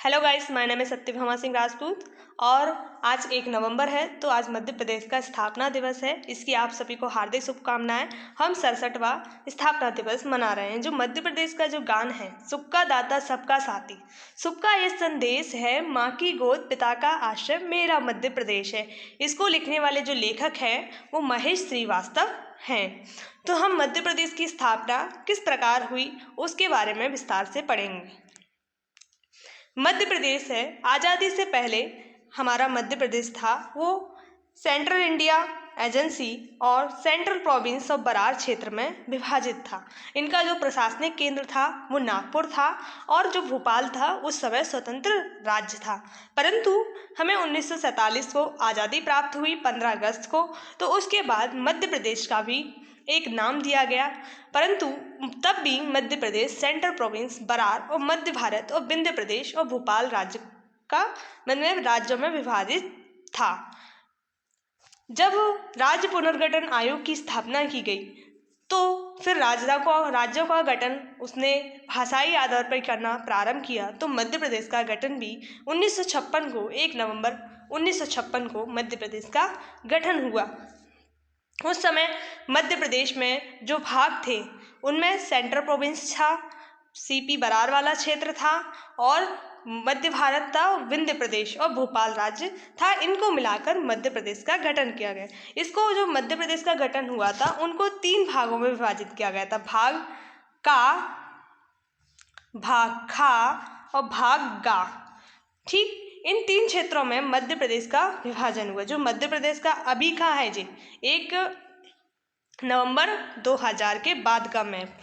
Hello guys, my name है सत्यभामा सिंह राजपूत और आज 1 नवंबर है। तो आज मध्य प्रदेश का स्थापना दिवस है। इसकी आप सभी को हार्दिक शुभकामनाएं। हम 67वां स्थापना दिवस मना रहे हैं। जो मध्य प्रदेश का जो गान है, सुख का दाता सबका साथी, सुख का ये संदेश है, माँ की गोद पिता का आश्रय, मेरा मध्य प्रदेश है। इसको लिखने वाले जो लेखक हैं वो महेश श्रीवास्तव हैं। तो हम मध्य प्रदेश की स्थापना किस प्रकार हुई उसके बारे में विस्तार से पढ़ेंगे। मध्य प्रदेश है, आज़ादी से पहले हमारा मध्य प्रदेश था वो सेंट्रल इंडिया एजेंसी और सेंट्रल प्रोविंस ऑफ बरार क्षेत्र में विभाजित था। इनका जो प्रशासनिक केंद्र था वो नागपुर था और जो भोपाल था उस समय स्वतंत्र राज्य था। परंतु हमें 1947 को आज़ादी प्राप्त हुई 15 अगस्त को, तो उसके बाद मध्य प्रदेश का भी एक नाम दिया गया। परंतु तब भी मध्य प्रदेश सेंट्रल प्रोविंस बरार और मध्य भारत और विंध्य प्रदेश और भोपाल राज्य का राज्यों में विभाजित था। जब राज्य पुनर्गठन आयोग की स्थापना की गई तो फिर राज्यों का गठन उसने भाषाई आधार पर करना प्रारंभ किया। तो मध्य प्रदेश का गठन भी 1956 को 1 नवंबर 1956 को मध्य प्रदेश का गठन हुआ। उस समय मध्य प्रदेश में जो भाग थे उनमें सेंट्रल प्रोविंस था, सीपी बरार वाला क्षेत्र था और मध्य भारत था, विंध्य प्रदेश और भोपाल राज्य था। इनको मिलाकर मध्य प्रदेश का गठन किया गया। इसको जो मध्य प्रदेश का गठन हुआ था उनको 3 भागों में विभाजित किया गया था, भाग का, भाग खा और भाग गा। ठीक, इन 3 क्षेत्रों में मध्य प्रदेश का विभाजन हुआ। जो मध्य प्रदेश का अभी का है जी 1 नवंबर 2000 के बाद का मैप।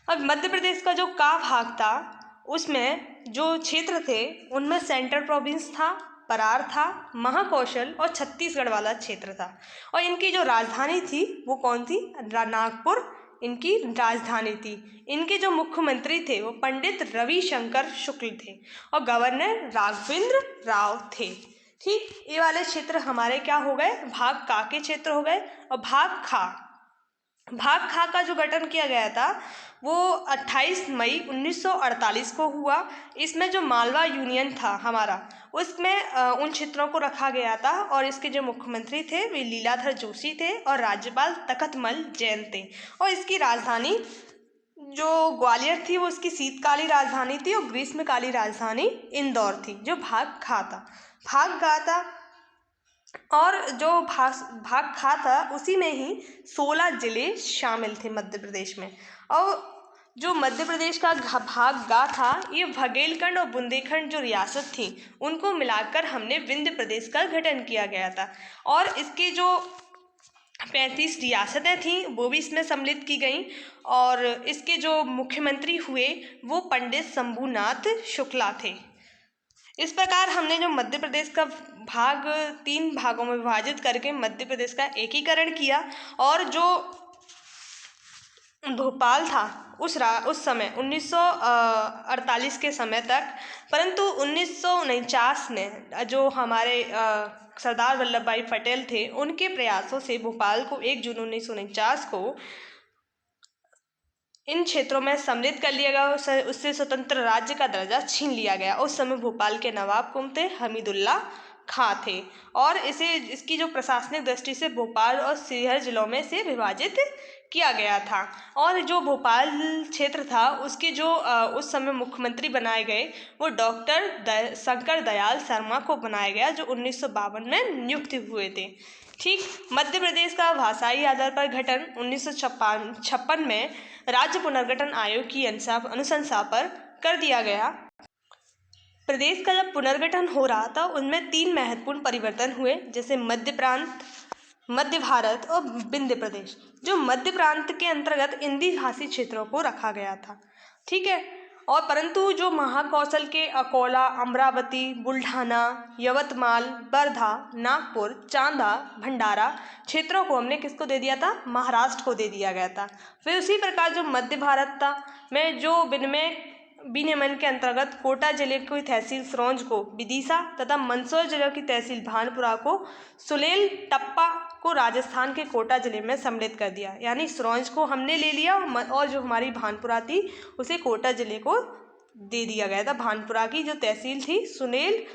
अब मध्य प्रदेश का जो का भाग था उसमें जो क्षेत्र थे उनमें सेंट्रल प्रोविंस था, बरार था, महाकौशल और छत्तीसगढ़ वाला क्षेत्र था। और इनकी जो राजधानी थी वो कौन थी? नागपुर इनकी राजधानी थी। इनके जो मुख्यमंत्री थे वो पंडित रविशंकर शुक्ल थे और गवर्नर राघवेंद्र राव थे। ठीक, ये वाले क्षेत्र हमारे क्या हो गए? भाग का के क्षेत्र हो गए। और भाग खा का जो गठन किया गया था वो 28 मई 1948 को हुआ। इसमें जो मालवा यूनियन था हमारा उसमें उन क्षेत्रों को रखा गया था और इसके जो मुख्यमंत्री थे वे लीलाधर जोशी थे और राज्यपाल तखतमल जैन थे। और इसकी राजधानी जो ग्वालियर थी वो इसकी शीतकालीन राजधानी थी और ग्रीष्मकालीन राजधानी इंदौर थी। जो भाग खा था, भाग गा था और जो भाग खा था उसी में ही 16 जिले शामिल थे मध्य प्रदेश में। और जो मध्य प्रदेश का भाग गा था ये बघेलखंड और बुंदेलखंड जो रियासत थी उनको मिलाकर हमने विंध्य प्रदेश का गठन किया गया था। और इसके जो 35 रियासतें थीं वो भी इसमें सम्मिलित की गईं और इसके जो मुख्यमंत्री हुए वो पंडित शंभूनाथ शुक्ला थे। इस प्रकार हमने जो मध्य प्रदेश का भाग 3 भागों में विभाजित करके मध्य प्रदेश का एकीकरण किया। और जो भोपाल था उस समय 1948 के समय तक, परंतु 1949 में जो हमारे सरदार वल्लभ भाई पटेल थे उनके प्रयासों से भोपाल को 1 जून 1949 को इन क्षेत्रों में सम्मिलित कर लिया गया। उससे स्वतंत्र राज्य का दर्जा छीन लिया गया। उस समय भोपाल के नवाब कौन थे? हमीदुल्ला खां थे। और इसकी जो प्रशासनिक दृष्टि से भोपाल और सीकर जिलों में से विभाजित किया गया था। और जो भोपाल क्षेत्र था उसके जो उस समय मुख्यमंत्री बनाए गए वो डॉक्टर शंकर दयाल शर्मा को बनाया गया जो 1952 में नियुक्त हुए थे। ठीक, मध्य प्रदेश का भाषाई आधार पर गठन 1956 में राज्य पुनर्गठन आयोग की अनुशंसा पर कर दिया गया। प्रदेश का जब पुनर्गठन हो रहा था उनमें 3 महत्वपूर्ण परिवर्तन हुए, जैसे मध्य प्रांत, मध्य भारत और विंध्य प्रदेश। जो मध्य प्रांत के अंतर्गत हिंदी भाषी क्षेत्रों को रखा गया था। ठीक है, और परंतु जो महाकौशल के अकोला, अमरावती, बुल्ढाना, यवतमाल, वर्धा, नागपुर, चांदा, भंडारा क्षेत्रों को हमने किसको दे दिया था? महाराष्ट्र को दे दिया गया था। फिर उसी प्रकार जो मध्य भारत था में जो विनियमन के अंतर्गत कोटा जिले की तहसील सिरोंज को विदिशा तथा मंदसौर जिले की तहसील भानपुरा को सुलेल टप्पा को राजस्थान के कोटा जिले में सम्मिलित कर दिया। यानी सिरोंज को हमने ले लिया और जो हमारी भानपुरा थी उसे कोटा जिले को दे दिया गया था। भानपुरा की जो तहसील थी सुनेल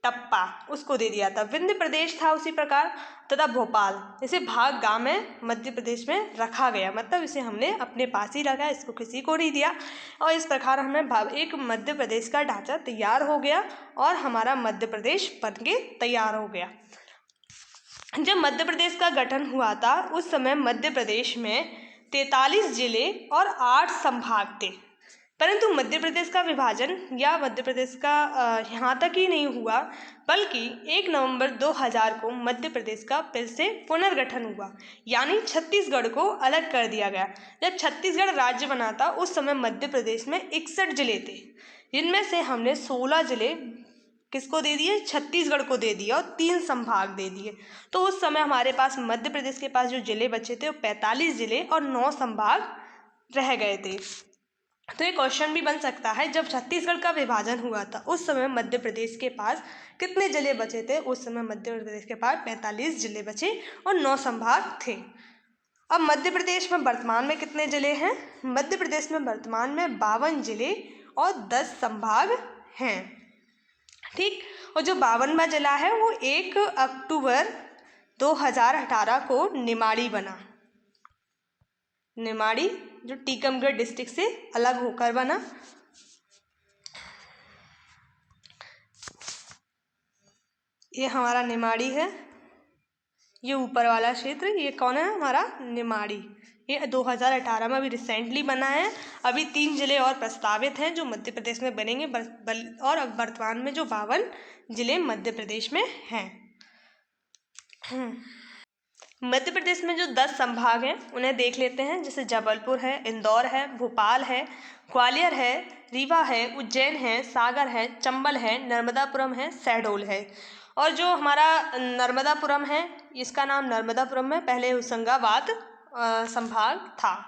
टप्पा, उसको दे दिया था। विंध्य प्रदेश था उसी प्रकार, तथा भोपाल, इसे भाग गांव में मध्य प्रदेश में रखा गया, मतलब इसे हमने अपने पास ही रखा, इसको किसी को नहीं दिया। और इस प्रकार हमें एक मध्य प्रदेश का ढांचा तैयार हो गया और हमारा मध्य प्रदेश बन के तैयार हो गया। जब मध्य प्रदेश का गठन हुआ था उस समय मध्य प्रदेश में 43 जिले और 8 संभाग थे, परंतु मध्य प्रदेश का विभाजन या मध्य प्रदेश का यहाँ तक ही नहीं हुआ, बल्कि 1 नवंबर 2000 को मध्य प्रदेश का फिर से पुनर्गठन हुआ, यानी छत्तीसगढ़ को अलग कर दिया गया। जब छत्तीसगढ़ राज्य बना था उस समय मध्य प्रदेश में 61 जिले थे, जिनमें से हमने 16 जिले किसको दे दिए, छत्तीसगढ़ को दे दिया, और 3 संभाग दे दिए। तो उस समय हमारे पास मध्य प्रदेश के पास जो जिले बचे थे वो 45 जिले और 9 संभाग रह गए थे। तो एक क्वेश्चन भी बन सकता है, जब छत्तीसगढ़ का विभाजन हुआ था उस समय मध्य प्रदेश के पास कितने जिले बचे थे? उस समय मध्य प्रदेश के पास 45 जिले बचे और 9 संभाग थे। अब मध्य प्रदेश में वर्तमान में कितने जिले हैं? मध्य प्रदेश में वर्तमान में 52 जिले और 10 संभाग हैं। ठीक, और जो 52वां जिला है वो 1 अक्टूबर 2018 को निमाड़ी बना। निमाड़ी जो टीकमगढ़ डिस्ट्रिक्ट से अलग होकर बना। ये हमारा निमाड़ी है, ये ऊपर वाला क्षेत्र, ये कौन है? हमारा निमाड़ी। ये 2018 में अभी रिसेंटली बना है। अभी 3 जिले और प्रस्तावित हैं जो मध्य प्रदेश में बनेंगे, और वर्तमान में जो 52 जिले मध्य प्रदेश में हैं। मध्य प्रदेश में जो 10 संभाग हैं उन्हें देख लेते हैं, जैसे जबलपुर है, इंदौर है, भोपाल है, ग्वालियर है, रीवा है, उज्जैन है, सागर है, चंबल है, नर्मदापुरम है, शहडोल है। और जो हमारा नर्मदापुरम है, इसका नाम नर्मदापुरम में पहले होशंगाबाद संभाग था।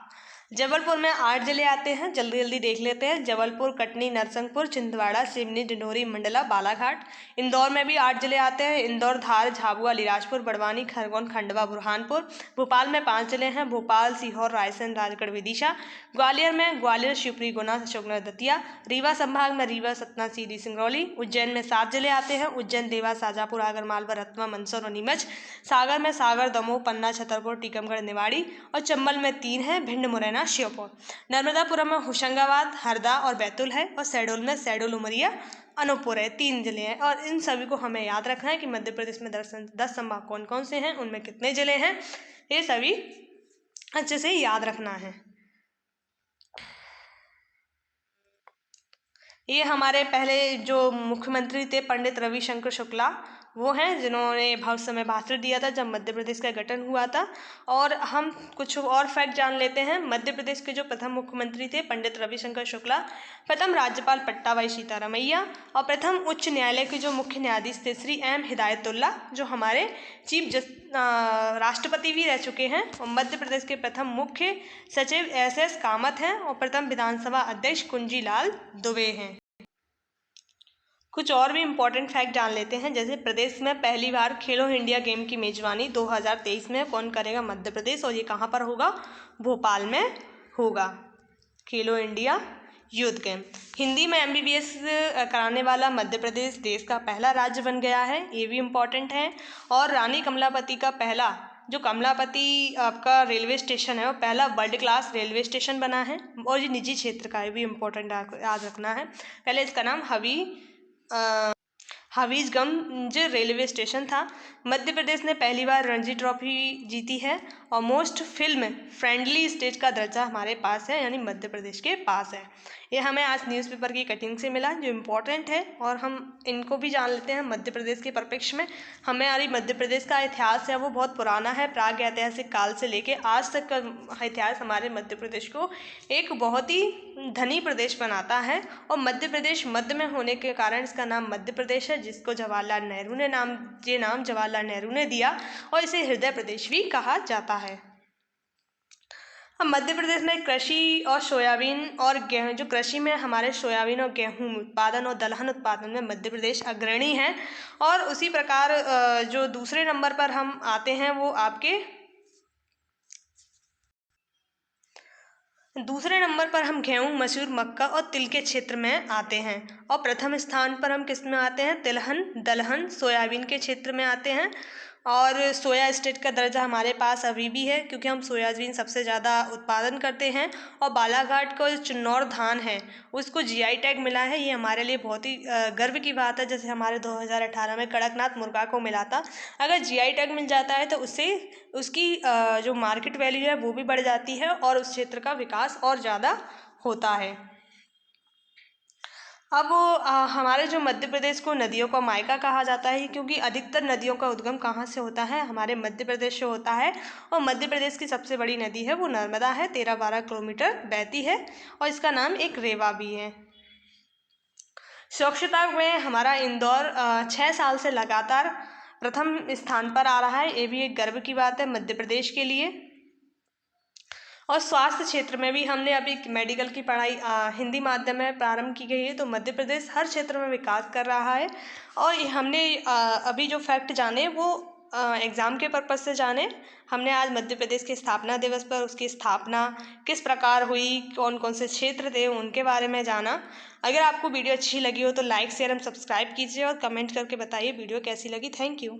जबलपुर में 8 जिले आते हैं, जल्दी जल्दी देख लेते हैं। जबलपुर, कटनी, नरसिंहपुर, छिंदवाड़ा, सिवनी, डिंडोरी, मंडला, बालाघाट। इंदौर में भी 8 जिले आते हैं, इंदौर, धार, झाबुआ, अलीराजपुर, बड़वानी, खरगोन, खंडवा, बुरहानपुर। भोपाल में 5 जिले हैं, भोपाल, सीहोर, रायसेन, राजगढ़, विदिशा। ग्वालियर में ग्वालियर, शिवपुरी, गुना, अशोकनगर, दतिया। रीवा संभाग में रीवा, सतना, सीधी, सिंगरौली। उज्जैन में 7 जिले आते हैं, उज्जैन, देवास, शाजापुर, आगर मालवा, रतवा, मंदसौर और नीमच। सागर में सागर, दमोह, पन्ना, छतरपुर, टीकमगढ़, निवाड़ी। और चंबल में 3 हैं, भिंड, मुरैना, श्योपुर। नर्मदापुरम में होशंगाबाद, हरदा और बैतूल है, और शहडोल में शहडोल, उमरिया, अनूपपुर है। 3 जिले हैं, और इन सभी को हमें याद रखना है कि मध्य प्रदेश में 10 संभाग कौन कौन से हैं, उनमें कितने जिले हैं, ये सभी अच्छे से याद रखना है। ये हमारे पहले जो मुख्यमंत्री थे पंडित रविशंकर शुक्ला, वो हैं जिन्होंने उस समय भाषण दिया था जब मध्य प्रदेश का गठन हुआ था। और हम कुछ और फैक्ट जान लेते हैं। मध्य प्रदेश के जो प्रथम मुख्यमंत्री थे पंडित रविशंकर शुक्ला, प्रथम राज्यपाल पट्टाभाई सीतारामैया, और प्रथम उच्च न्यायालय के जो मुख्य न्यायाधीश थे श्री एम हिदायतुल्ला, जो हमारे राष्ट्रपति भी रह चुके हैं। और मध्य प्रदेश के प्रथम मुख्य सचिव SS कामत हैं, और प्रथम विधानसभा अध्यक्ष कुंजीलाल दुबे हैं। कुछ और भी इम्पोर्टेंट फैक्ट जान लेते हैं, जैसे प्रदेश में पहली बार खेलो इंडिया गेम की मेजबानी 2023 में कौन करेगा? मध्य प्रदेश। और ये कहाँ पर होगा? भोपाल में होगा, खेलो इंडिया यूथ गेम। हिंदी में MBBS कराने वाला मध्य प्रदेश देश का पहला राज्य बन गया है, ये भी इम्पोर्टेंट है। और रानी कमलापति का पहला, जो कमलापति आपका रेलवे स्टेशन है, वो पहला वर्ल्ड क्लास रेलवे स्टेशन बना है, और ये निजी क्षेत्र का है, भी इम्पोर्टेंट याद रखना है। पहले इसका नाम हबीबगंज रेलवे स्टेशन था। मध्य प्रदेश ने पहली बार रणजी ट्रॉफी जीती है, और मोस्ट फिल्म फ्रेंडली स्टेट का दर्जा हमारे पास है, यानी मध्य प्रदेश के पास है। ये हमें आज न्यूज़पेपर की कटिंग से मिला, जो इम्पोर्टेंट है, और हम इनको भी जान लेते हैं मध्य प्रदेश के परिप्रेक्ष्य में। हमारी मध्य प्रदेश का इतिहास है वो बहुत पुराना है, प्राग ऐतिहासिक काल से लेके आज तक का इतिहास हमारे मध्य प्रदेश को एक बहुत ही धनी प्रदेश बनाता है। और मध्य प्रदेश मध्य में होने के कारण इसका नाम मध्य प्रदेश है, जिसको जवाहरलाल नेहरू ने नाम जवाहरलाल नेहरू ने दिया, और इसे हृदय प्रदेश भी कहा जाता है। अब मध्य प्रदेश में कृषि और सोयाबीन और गेहूं, जो कृषि में हमारे सोयाबीन और गेहूं उत्पादन और दलहन उत्पादन में मध्य प्रदेश अग्रणी है। और उसी प्रकार जो दूसरे नंबर पर हम आते हैं वो आपके दूसरे नंबर पर हम गेहूँ, मसूर, मक्का और तिल के क्षेत्र में आते हैं। और प्रथम स्थान पर हम किस में आते हैं? तिलहन, दलहन, सोयाबीन के क्षेत्र में आते हैं। और सोया स्टेट का दर्जा हमारे पास अभी भी है, क्योंकि हम सोयाबीन सबसे ज़्यादा उत्पादन करते हैं। और बालाघाट का जो चिन्नौर धान है उसको जीआई टैग मिला है। ये हमारे लिए बहुत ही गर्व की बात है। जैसे हमारे 2018 में कड़कनाथ मुर्गा को मिला था। अगर जीआई टैग मिल जाता है तो उससे उसकी जो मार्केट वैल्यू है वो भी बढ़ जाती है और उस क्षेत्र का विकास और ज़्यादा होता है। अब हमारे जो मध्य प्रदेश को नदियों का मायका कहा जाता है, क्योंकि अधिकतर नदियों का उद्गम कहाँ से होता है? हमारे मध्य प्रदेश से होता है। और मध्य प्रदेश की सबसे बड़ी नदी है वो नर्मदा है, 13-12 किलोमीटर बहती है और इसका नाम एक रेवा भी है। स्वच्छता में हमारा इंदौर 6 साल से लगातार प्रथम स्थान पर आ रहा है। ये भी एक गर्व की बात है मध्य प्रदेश के लिए। और स्वास्थ्य क्षेत्र में भी हमने अभी मेडिकल की पढ़ाई हिंदी माध्यम में प्रारंभ की गई है। तो मध्य प्रदेश हर क्षेत्र में विकास कर रहा है। और हमने अभी जो फैक्ट जाने वो एग्ज़ाम के पर्पज़ से जाने। हमने आज मध्य प्रदेश के स्थापना दिवस पर उसकी स्थापना किस प्रकार हुई, कौन कौन से क्षेत्र थे, उनके बारे में जाना। अगर आपको वीडियो अच्छी लगी हो तो लाइक शेयर एंड सब्सक्राइब कीजिए और कमेंट करके बताइए वीडियो कैसी लगी। Thank you.